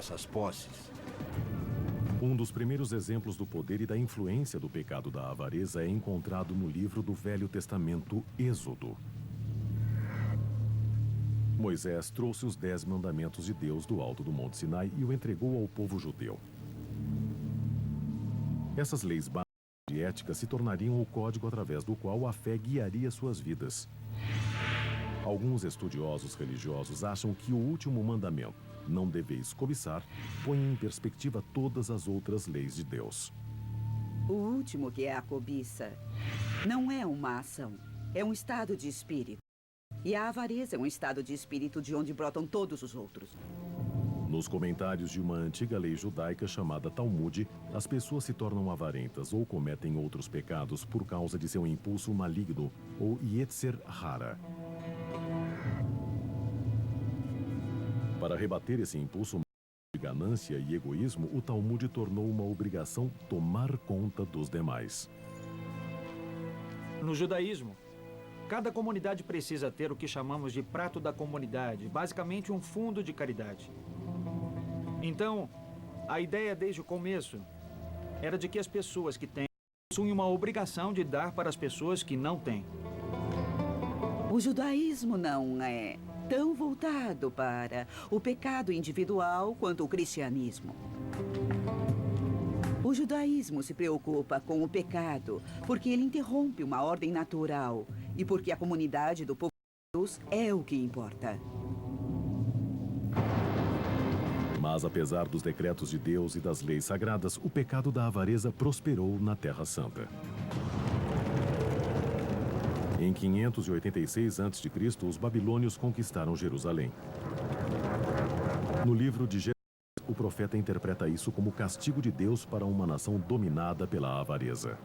nossas posses. Um dos primeiros exemplos do poder e da influência do pecado da avareza é encontrado no livro do Velho Testamento, Êxodo. Moisés trouxe os 10 mandamentos de Deus do alto do Monte Sinai e o entregou ao povo judeu. Essas leis básicas de ética se tornariam o código através do qual a fé guiaria suas vidas. Alguns estudiosos religiosos acham que o último mandamento, não deveis cobiçar, põe em perspectiva todas as outras leis de Deus. O último, que é a cobiça, não é uma ação, é um estado de espírito. E a avareza é um estado de espírito de onde brotam todos os outros. Nos comentários de uma antiga lei judaica chamada Talmud, as pessoas se tornam avarentas ou cometem outros pecados por causa de seu impulso maligno, ou Yetzer Hara. Para rebater esse impulso de ganância e egoísmo, o Talmud tornou uma obrigação tomar conta dos demais. No judaísmo, cada comunidade precisa ter o que chamamos de prato da comunidade, basicamente um fundo de caridade. Então, a ideia desde o começo era de que as pessoas que têm possuem uma obrigação de dar para as pessoas que não têm. O judaísmo não é tão voltado para o pecado individual quanto o cristianismo. O judaísmo se preocupa com o pecado porque ele interrompe uma ordem natural e porque a comunidade do povo de Deus é o que importa. Mas, apesar dos decretos de Deus e das leis sagradas, o pecado da avareza prosperou na Terra Santa. Em 586 a.C., os babilônios conquistaram Jerusalém. No livro de Jeremias, o profeta interpreta isso como castigo de Deus para uma nação dominada pela avareza.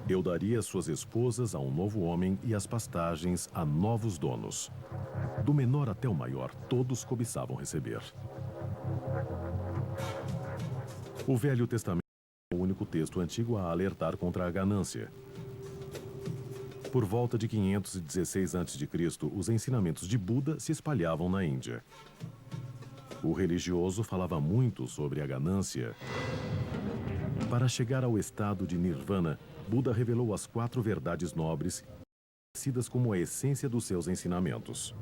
Eu daria suas esposas a um novo homem e as pastagens a novos donos. Do menor até o maior, todos cobiçavam receber. O Velho Testamento é o único texto antigo a alertar contra a ganância. Por volta de 516 a.C., os ensinamentos de Buda se espalhavam na Índia. O religioso falava muito sobre a ganância. Para chegar ao estado de Nirvana, Buda revelou as 4 verdades nobres, conhecidas como a essência dos seus ensinamentos.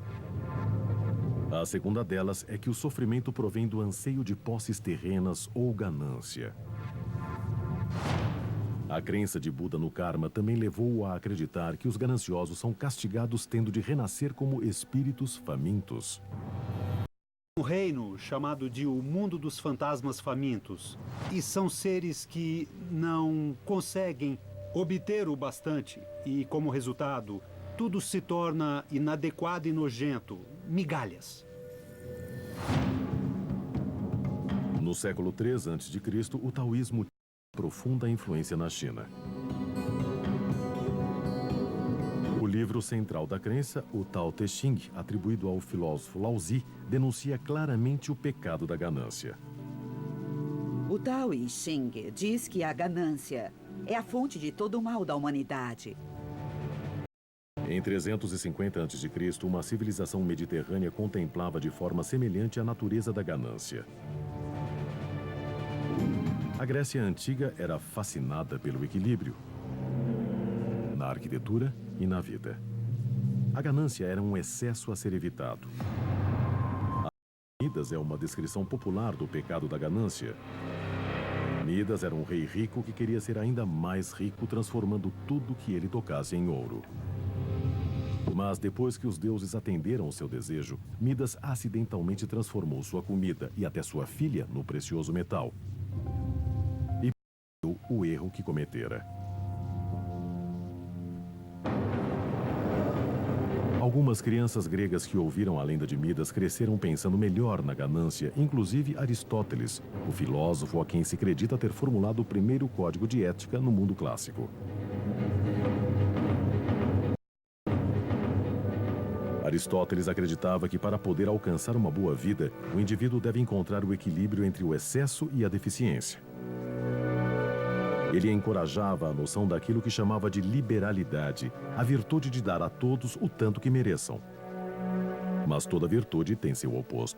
A segunda delas é que o sofrimento provém do anseio de posses terrenas ou ganância. A crença de Buda no karma também levou-o a acreditar que os gananciosos são castigados tendo de renascer como espíritos famintos. Um reino chamado de o mundo dos fantasmas famintos. E são seres que não conseguem obter o bastante e, como resultado, tudo se torna inadequado e nojento, migalhas. No século III a.C., o taoísmo tinha profunda influência na China. O livro central da crença, o Tao Te Ching, atribuído ao filósofo Laozi, denuncia claramente o pecado da ganância. O Tao Te Ching diz que a ganância é a fonte de todo o mal da humanidade. Em 350 a.C., uma civilização mediterrânea contemplava de forma semelhante a natureza da ganância. A Grécia Antiga era fascinada pelo equilíbrio, na arquitetura e na vida. A ganância era um excesso a ser evitado. Midas é uma descrição popular do pecado da ganância. Midas era um rei rico que queria ser ainda mais rico, transformando tudo que ele tocasse em ouro. Mas depois que os deuses atenderam ao seu desejo, Midas acidentalmente transformou sua comida e até sua filha no precioso metal. E percebeu o erro que cometera. Algumas crianças gregas que ouviram a lenda de Midas cresceram pensando melhor na ganância, inclusive Aristóteles, o filósofo a quem se acredita ter formulado o primeiro código de ética no mundo clássico. Aristóteles acreditava que para poder alcançar uma boa vida, o indivíduo deve encontrar o equilíbrio entre o excesso e a deficiência. Ele encorajava a noção daquilo que chamava de liberalidade, a virtude de dar a todos o tanto que mereçam. Mas toda virtude tem seu oposto.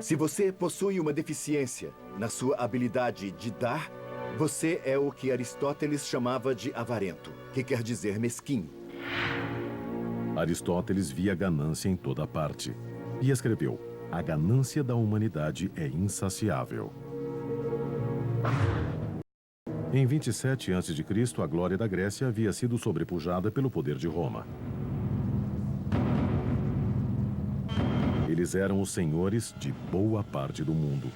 Se você possui uma deficiência na sua habilidade de dar, você é o que Aristóteles chamava de avarento, que quer dizer mesquinho. Aristóteles via ganância em toda parte e escreveu: a ganância da humanidade é insaciável. Em 27 a.C., a glória da Grécia havia sido sobrepujada pelo poder de Roma. Eles eram os senhores de boa parte do mundo.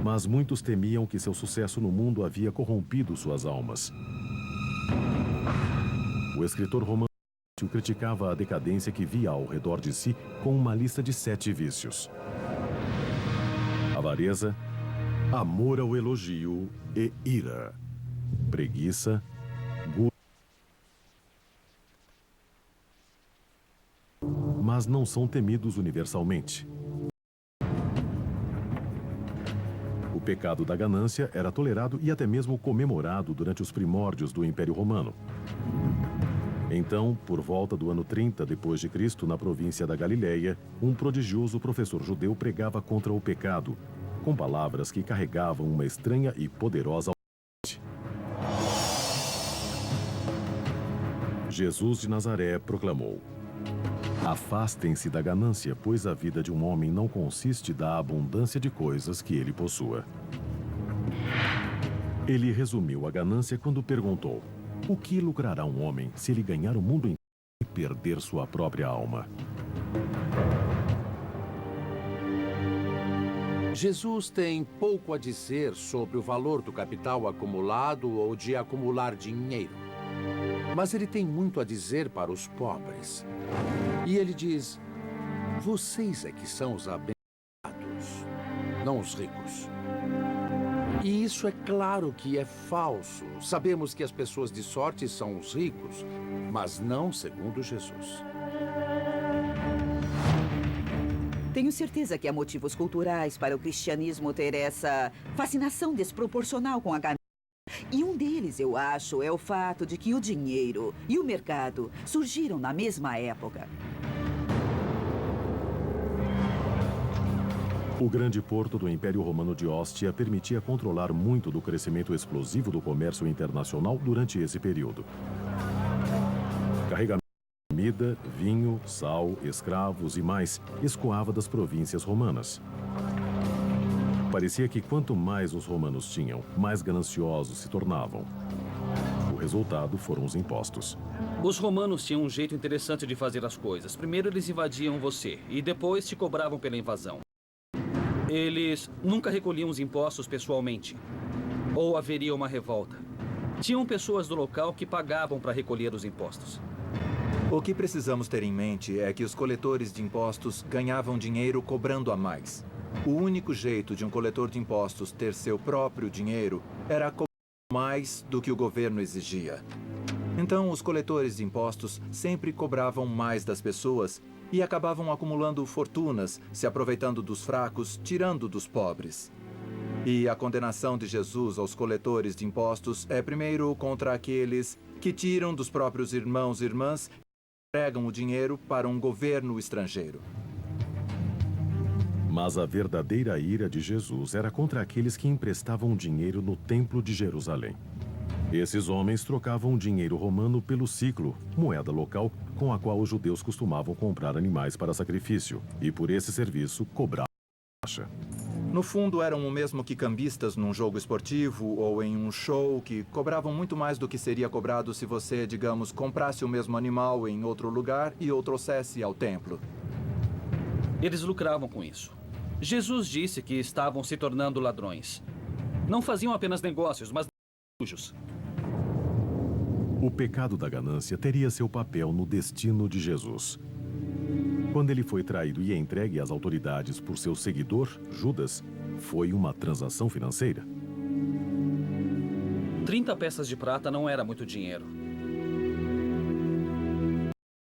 Mas muitos temiam que seu sucesso no mundo havia corrompido suas almas. O escritor romano criticava a decadência que via ao redor de si com uma lista de 7 vícios: avareza, amor ao elogio e ira, preguiça, gula. Mas não são temidos universalmente. O pecado da ganância era tolerado e até mesmo comemorado durante os primórdios do Império Romano. Então, por volta do ano 30 d.C., na província da Galileia, um prodigioso professor judeu pregava contra o pecado, com palavras que carregavam uma estranha e poderosa autoridade. Jesus de Nazaré proclamou: afastem-se da ganância, pois a vida de um homem não consiste da abundância de coisas que ele possua. Ele resumiu a ganância quando perguntou: o que lucrará um homem se ele ganhar o mundo inteiro e perder sua própria alma? Jesus tem pouco a dizer sobre o valor do capital acumulado ou de acumular dinheiro. Mas ele tem muito a dizer para os pobres. E ele diz: vocês é que são os abençoados, não os ricos. E isso é claro que é falso. Sabemos que as pessoas de sorte são os ricos, mas não segundo Jesus. Tenho certeza que há motivos culturais para o cristianismo ter essa fascinação desproporcional com a ganância. E um deles, eu acho, é o fato de que o dinheiro e o mercado surgiram na mesma época. O grande porto do Império Romano de Ostia permitia controlar muito do crescimento explosivo do comércio internacional durante esse período. Carregamento de comida, vinho, sal, escravos e mais escoava das províncias romanas. Parecia que quanto mais os romanos tinham, mais gananciosos se tornavam. O resultado foram os impostos. Os romanos tinham um jeito interessante de fazer as coisas. Primeiro eles invadiam você e depois te cobravam pela invasão. Eles nunca recolhiam os impostos pessoalmente. Ou haveria uma revolta. Tinham pessoas do local que pagavam para recolher os impostos. O que precisamos ter em mente é que os coletores de impostos ganhavam dinheiro cobrando a mais. O único jeito de um coletor de impostos ter seu próprio dinheiro era cobrar mais do que o governo exigia. Então, os coletores de impostos sempre cobravam mais das pessoas e acabavam acumulando fortunas, se aproveitando dos fracos, tirando dos pobres. E a condenação de Jesus aos coletores de impostos é primeiro contra aqueles que tiram dos próprios irmãos e irmãs e entregam o dinheiro para um governo estrangeiro. Mas a verdadeira ira de Jesus era contra aqueles que emprestavam dinheiro no Templo de Jerusalém. Esses homens trocavam o dinheiro romano pelo siclo, moeda local com a qual os judeus costumavam comprar animais para sacrifício, e por esse serviço cobravam taxa. No fundo, eram o mesmo que cambistas num jogo esportivo ou em um show, que cobravam muito mais do que seria cobrado se você, digamos, comprasse o mesmo animal em outro lugar e o trouxesse ao templo. Eles lucravam com isso. Jesus disse que estavam se tornando ladrões. Não faziam apenas negócios, mas sujos. O pecado da ganância teria seu papel no destino de Jesus. Quando ele foi traído e entregue às autoridades por seu seguidor, Judas, foi uma transação financeira. 30 peças de prata não era muito dinheiro.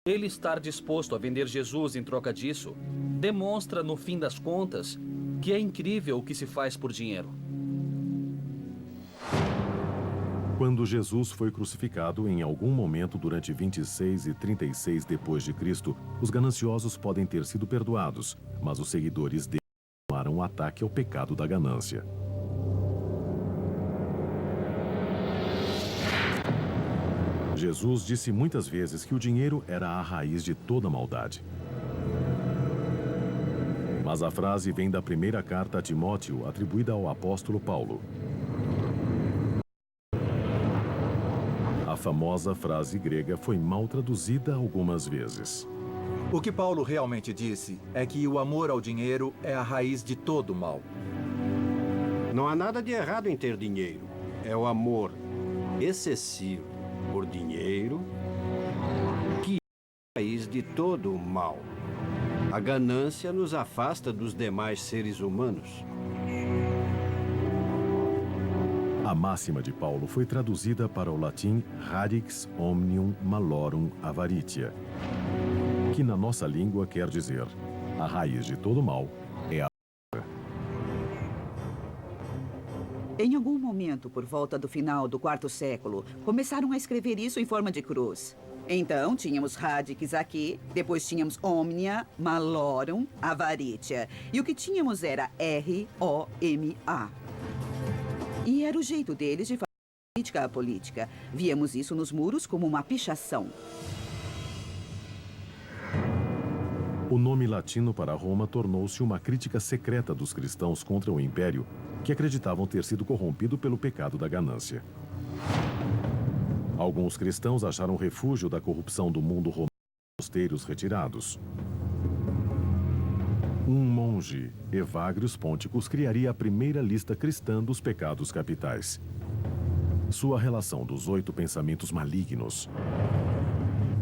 Ele estar disposto a vender Jesus em troca disso demonstra, no fim das contas, que é incrível o que se faz por dinheiro. Quando Jesus foi crucificado, em algum momento durante 26 e 36 depois de Cristo, os gananciosos podem ter sido perdoados, mas os seguidores dele um ataque ao pecado da ganância. Jesus disse muitas vezes que o dinheiro era a raiz de toda maldade. Mas a frase vem da primeira carta a Timóteo, atribuída ao apóstolo Paulo. A famosa frase grega foi mal traduzida algumas vezes. O que Paulo realmente disse é que o amor ao dinheiro é a raiz de todo mal. Não há nada de errado em ter dinheiro. É o amor excessivo por dinheiro que é a raiz de todo o mal. A ganância nos afasta dos demais seres humanos. A máxima de Paulo foi traduzida para o latim radix omnium malorum avaritia, que na nossa língua quer dizer: a raiz de todo mal é a... Em algum momento, por volta do final do quarto século, começaram a escrever isso em forma de cruz. Então, tínhamos radix aqui, depois tínhamos omnia, malorum, avaritia. E o que tínhamos era R-O-M-A. E era o jeito deles de fazer crítica à política. Víamos isso nos muros como uma pichação. O nome latino para Roma tornou-se uma crítica secreta dos cristãos contra o império, que acreditavam ter sido corrompido pelo pecado da ganância. Alguns cristãos acharam refúgio da corrupção do mundo romano nos mosteiros retirados. Um monge, Evagrius Ponticus, criaria a primeira lista cristã dos pecados capitais. Sua relação dos 8 pensamentos malignos.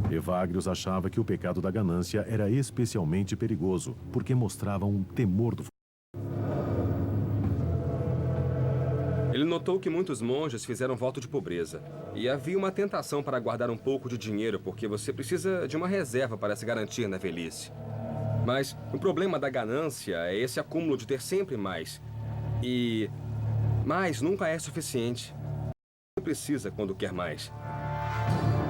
Evagrius achava que o pecado da ganância era especialmente perigoso, porque mostrava um temor do futuro. Ele notou que muitos monges fizeram voto de pobreza. E havia uma tentação para guardar um pouco de dinheiro, porque você precisa de uma reserva para se garantir na velhice. Mas o problema da ganância é esse acúmulo de ter sempre mais. E mais nunca é suficiente. Você precisa quando quer mais.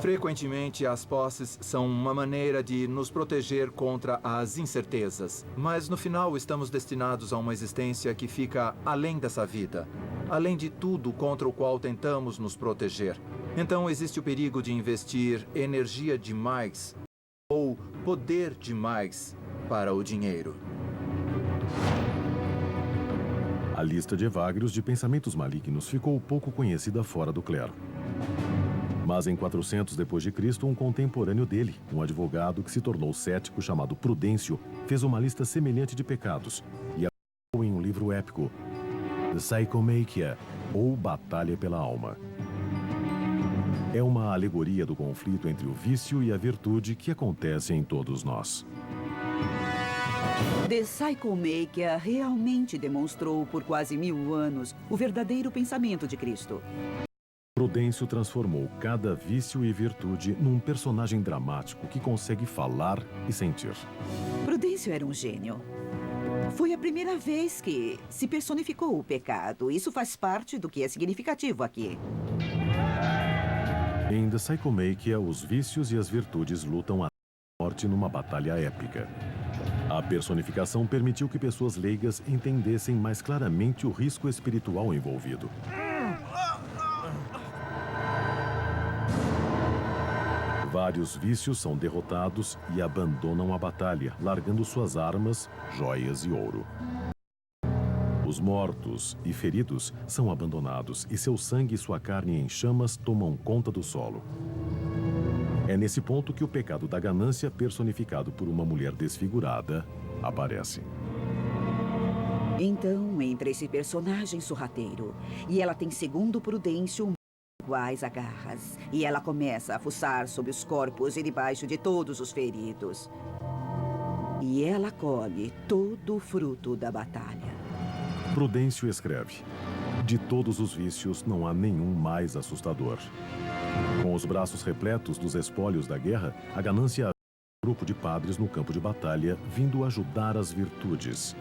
Frequentemente, as posses são uma maneira de nos proteger contra as incertezas. Mas, no final, estamos destinados a uma existência que fica além dessa vida. Além de tudo contra o qual tentamos nos proteger. Então, existe o perigo de investir energia demais ou poder demais para o dinheiro. A lista de Evagrius de pensamentos malignos ficou pouco conhecida fora do clero. Mas em 400 d.C., um contemporâneo dele, um advogado que se tornou cético chamado Prudêncio, fez uma lista semelhante de pecados e a publicou em um livro épico, The Psychomachia, ou Batalha pela Alma. É uma alegoria do conflito entre o vício e a virtude que acontece em todos nós. The Psychomachia realmente demonstrou por quase 1000 anos o verdadeiro pensamento de Cristo. Prudêncio transformou cada vício e virtude num personagem dramático que consegue falar e sentir. Prudêncio era um gênio. Foi a primeira vez que se personificou o pecado. Isso faz parte do que é significativo aqui. Em The Psychomachia, os vícios e as virtudes lutam até a morte numa batalha épica. A personificação permitiu que pessoas leigas entendessem mais claramente o risco espiritual envolvido. Vários vícios são derrotados e abandonam a batalha, largando suas armas, joias e ouro. Os mortos e feridos são abandonados e seu sangue e sua carne em chamas tomam conta do solo. É nesse ponto que o pecado da ganância, personificado por uma mulher desfigurada, aparece. Então entra esse personagem sorrateiro. E ela tem, segundo Prudêncio, iguais agarras. E ela começa a fuçar sobre os corpos e debaixo de todos os feridos. E ela colhe todo o fruto da batalha. Prudêncio escreve: de todos os vícios, não há nenhum mais assustador. Com os braços repletos dos espólios da guerra, a ganância havia um grupo de padres no campo de batalha vindo ajudar as virtudes.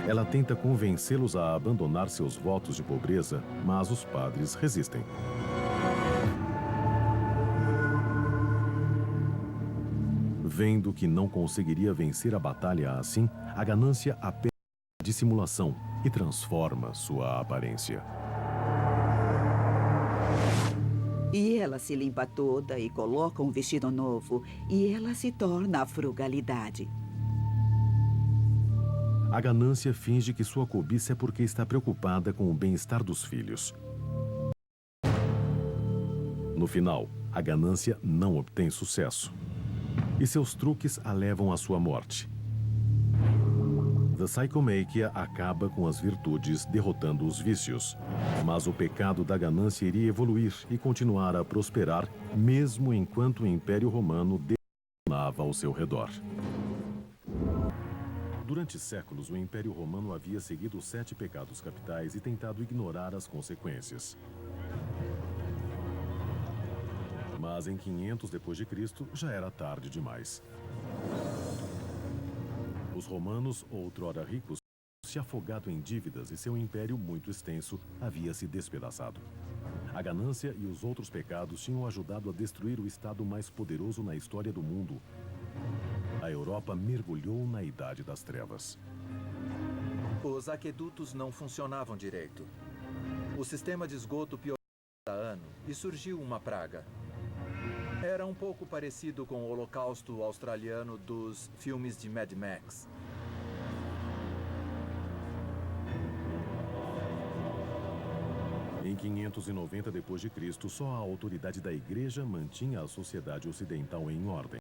Ela tenta convencê-los a abandonar seus votos de pobreza, mas os padres resistem. Vendo que não conseguiria vencer a batalha assim, a ganância apenas dissimulação e transforma sua aparência. E ela se limpa toda e coloca um vestido novo. E ela se torna a frugalidade. A ganância finge que sua cobiça é porque está preocupada com o bem-estar dos filhos. No final, a ganância não obtém sucesso. E seus truques a levam à sua morte. The Psychomachia acaba com as virtudes, derrotando os vícios. Mas o pecado da ganância iria evoluir e continuar a prosperar, mesmo enquanto o Império Romano detonava ao seu redor. Durante séculos, o Império Romano havia seguido os 7 pecados capitais e tentado ignorar as consequências. Mas em 500 d.C., já era tarde demais. Os romanos, outrora ricos, se afogado em dívidas e seu império muito extenso havia se despedaçado. A ganância e os outros pecados tinham ajudado a destruir o estado mais poderoso na história do mundo. A Europa mergulhou na Idade das Trevas. Os aquedutos não funcionavam direito. O sistema de esgoto piorou cada ano e surgiu uma praga. Era um pouco parecido com o Holocausto australiano dos filmes de Mad Max. Em 590 d.C., só a autoridade da Igreja mantinha a sociedade ocidental em ordem.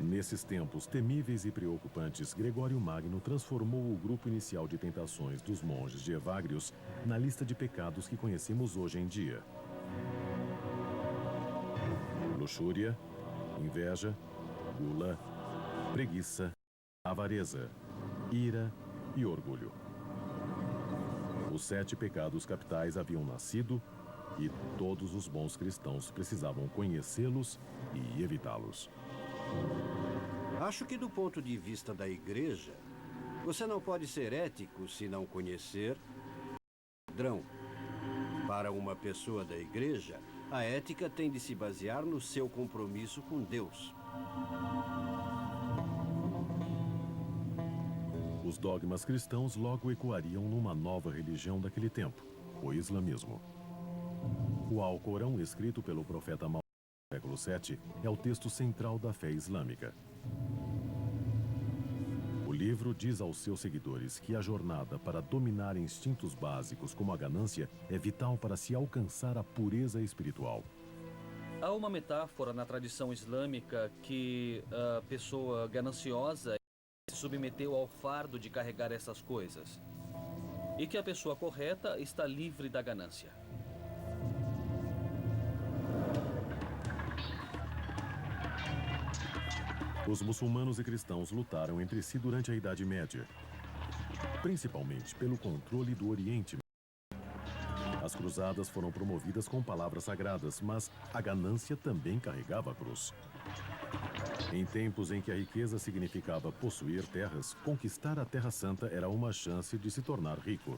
Nesses tempos temíveis e preocupantes, Gregório Magno transformou o grupo inicial de tentações dos monges de Evagrius na lista de pecados que conhecemos hoje em dia. Luxúria, inveja, gula, preguiça, avareza, ira e orgulho. Os 7 pecados capitais haviam nascido e todos os bons cristãos precisavam conhecê-los e evitá-los. Acho que do ponto de vista da igreja, você não pode ser ético se não conhecer o padrão. Para uma pessoa da igreja, a ética tem de se basear no seu compromisso com Deus. Os dogmas cristãos logo ecoariam numa nova religião daquele tempo, o islamismo. O Alcorão, escrito pelo profeta Maomé no século VII, é o texto central da fé islâmica. O livro diz aos seus seguidores que a jornada para dominar instintos básicos como a ganância é vital para se alcançar a pureza espiritual. Há uma metáfora na tradição islâmica que a pessoa gananciosa se submeteu ao fardo de carregar essas coisas. E que a pessoa correta está livre da ganância. Os muçulmanos e cristãos lutaram entre si durante a Idade Média, principalmente pelo controle do Oriente Médio. As cruzadas foram promovidas com palavras sagradas, mas a ganância também carregava a cruz. Em tempos em que a riqueza significava possuir terras, conquistar a Terra Santa era uma chance de se tornar rico.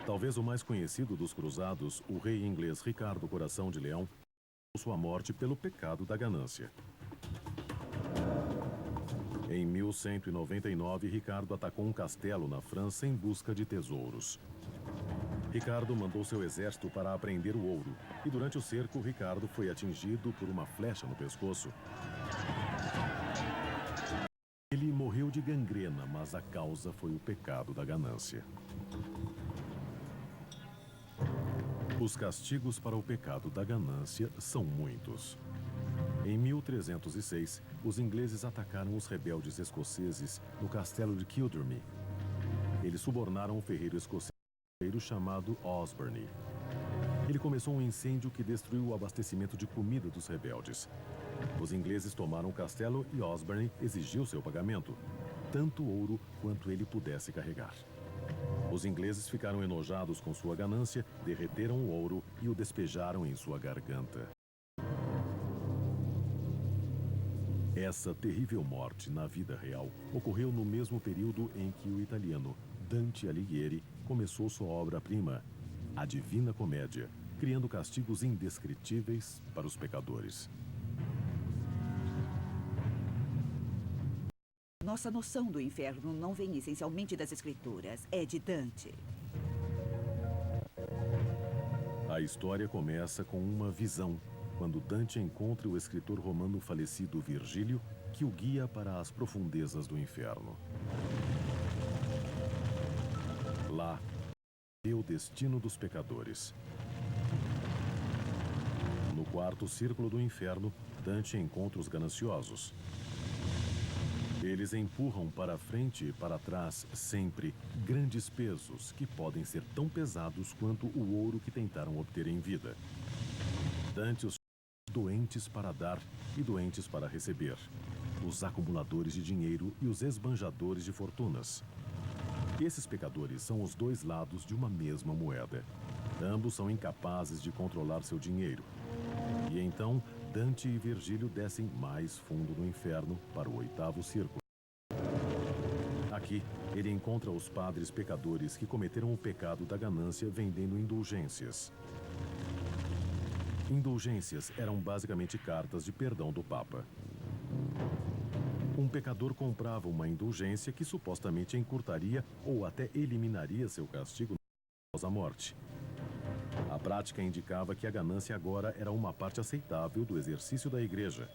Talvez o mais conhecido dos cruzados, o rei inglês Ricardo Coração de Leão, sua morte pelo pecado da ganância. Em 1199, Ricardo atacou um castelo na França em busca de tesouros. Ricardo mandou seu exército para apreender o ouro, e durante o cerco, Ricardo foi atingido por uma flecha no pescoço. Ele morreu de gangrena, mas a causa foi o pecado da ganância. Os castigos para o pecado da ganância são muitos. Em 1306, os ingleses atacaram os rebeldes escoceses no castelo de Kildrummy. Eles subornaram um ferreiro escocês chamado Osborne. Ele começou um incêndio que destruiu o abastecimento de comida dos rebeldes. Os ingleses tomaram o castelo e Osborne exigiu seu pagamento, tanto ouro quanto ele pudesse carregar. Os ingleses ficaram enojados com sua ganância, derreteram o ouro e o despejaram em sua garganta. Essa terrível morte na vida real ocorreu no mesmo período em que o italiano Dante Alighieri começou sua obra-prima, A Divina Comédia, criando castigos indescritíveis para os pecadores. Nossa noção do inferno não vem essencialmente das escrituras, é de Dante. A história começa com uma visão, quando Dante encontra o escritor romano falecido Virgílio, que o guia para as profundezas do inferno. Lá, vê o destino dos pecadores. No quarto círculo do inferno, Dante encontra os gananciosos. Eles empurram para frente e para trás, sempre, grandes pesos que podem ser tão pesados quanto o ouro que tentaram obter em vida. Dante os chama doentes para dar e doentes para receber, os acumuladores de dinheiro e os esbanjadores de fortunas. Esses pecadores são os dois lados de uma mesma moeda. Ambos são incapazes de controlar seu dinheiro. E então, Dante e Virgílio descem mais fundo no inferno para o oitavo círculo. Aqui, ele encontra os padres pecadores que cometeram o pecado da ganância vendendo indulgências. Indulgências eram basicamente cartas de perdão do Papa. Um pecador comprava uma indulgência que supostamente encurtaria ou até eliminaria seu castigo após a morte. A prática indicava que a ganância agora era uma parte aceitável do exercício da igreja.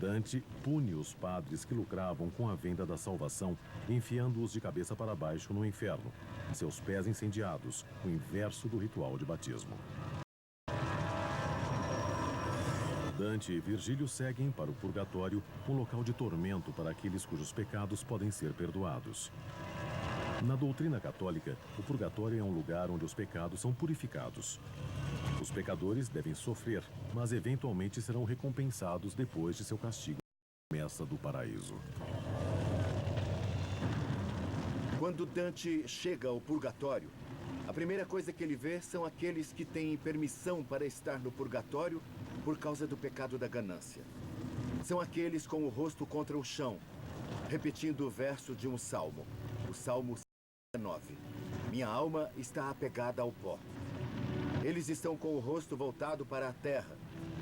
Dante pune os padres que lucravam com a venda da salvação, enfiando-os de cabeça para baixo no inferno, seus pés incendiados, o inverso do ritual de batismo. Dante e Virgílio seguem para o purgatório, um local de tormento para aqueles cujos pecados podem ser perdoados. Na doutrina católica, o purgatório é um lugar onde os pecados são purificados. Os pecadores devem sofrer, mas eventualmente serão recompensados depois de seu castigo na promessa do paraíso. Quando Dante chega ao purgatório, a primeira coisa que ele vê são aqueles que têm permissão para estar no purgatório por causa do pecado da ganância. São aqueles com o rosto contra o chão, repetindo o verso de um salmo, o Salmo 9. Minha alma está apegada ao pó. Eles estão com o rosto voltado para a terra.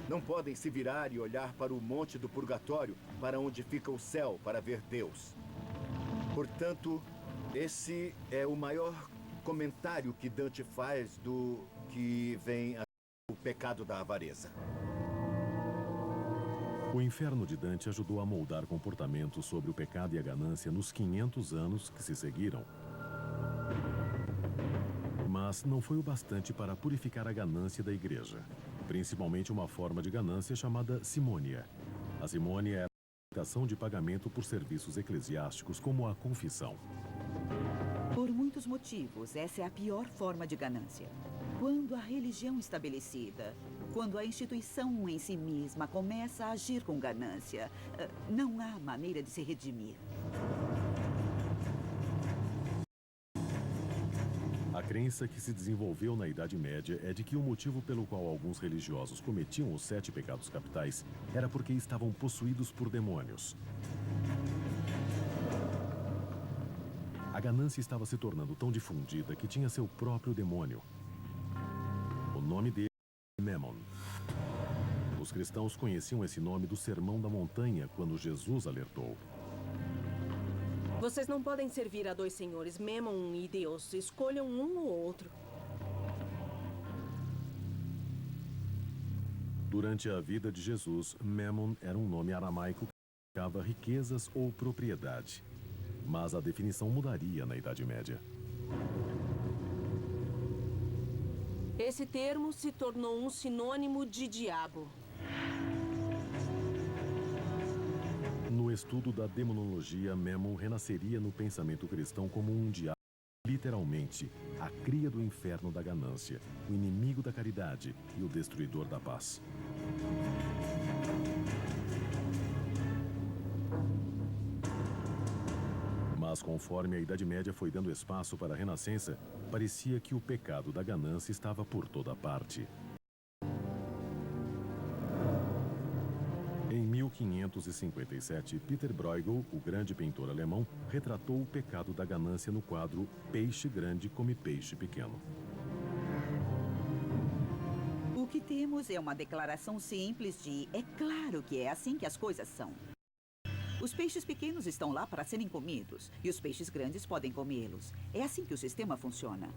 Não podem se virar e olhar para o monte do purgatório, para onde fica o céu, para ver Deus. Portanto, esse é o maior comentário que Dante faz do que vem o pecado da avareza. O inferno de Dante ajudou a moldar comportamentos sobre o pecado e a ganância nos 500 anos que se seguiram. Mas não foi o bastante para purificar a ganância da igreja, principalmente uma forma de ganância chamada simônia. A simônia era a aceitação de pagamento por serviços eclesiásticos, como a confissão. Por muitos motivos, essa é a pior forma de ganância. Quando a religião estabelecida, quando a instituição em si mesma começa a agir com ganância, não há maneira de se redimir. A crença que se desenvolveu na Idade Média é de que o motivo pelo qual alguns religiosos cometiam os 7 pecados capitais era porque estavam possuídos por demônios. A ganância estava se tornando tão difundida que tinha seu próprio demônio. O nome dele é Memnon. Os cristãos conheciam esse nome do Sermão da Montanha quando Jesus alertou. Vocês não podem servir a 2 senhores, Memnon e Deus. Escolham um ou outro. Durante a vida de Jesus, Memnon era um nome aramaico que significava riquezas ou propriedade. Mas a definição mudaria na Idade Média. Esse termo se tornou um sinônimo de diabo. No estudo da demonologia, Memnon renasceria no pensamento cristão como um diabo, literalmente, a cria do inferno da ganância, o inimigo da caridade e o destruidor da paz. Mas conforme a Idade Média foi dando espaço para a Renascença, parecia que o pecado da ganância estava por toda parte. Em 1557, Peter Bruegel, o grande pintor alemão, retratou o pecado da ganância no quadro Peixe Grande Come Peixe Pequeno. O que temos é uma declaração simples de é claro que é assim que as coisas são. Os peixes pequenos estão lá para serem comidos. E os peixes grandes podem comê-los. É assim que o sistema funciona.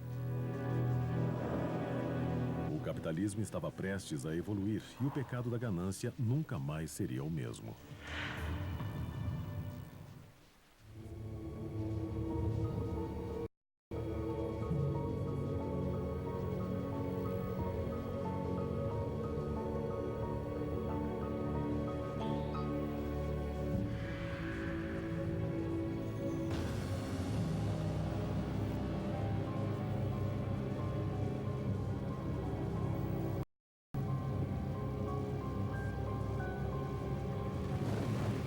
O capitalismo estava prestes a evoluir e o pecado da ganância nunca mais seria o mesmo.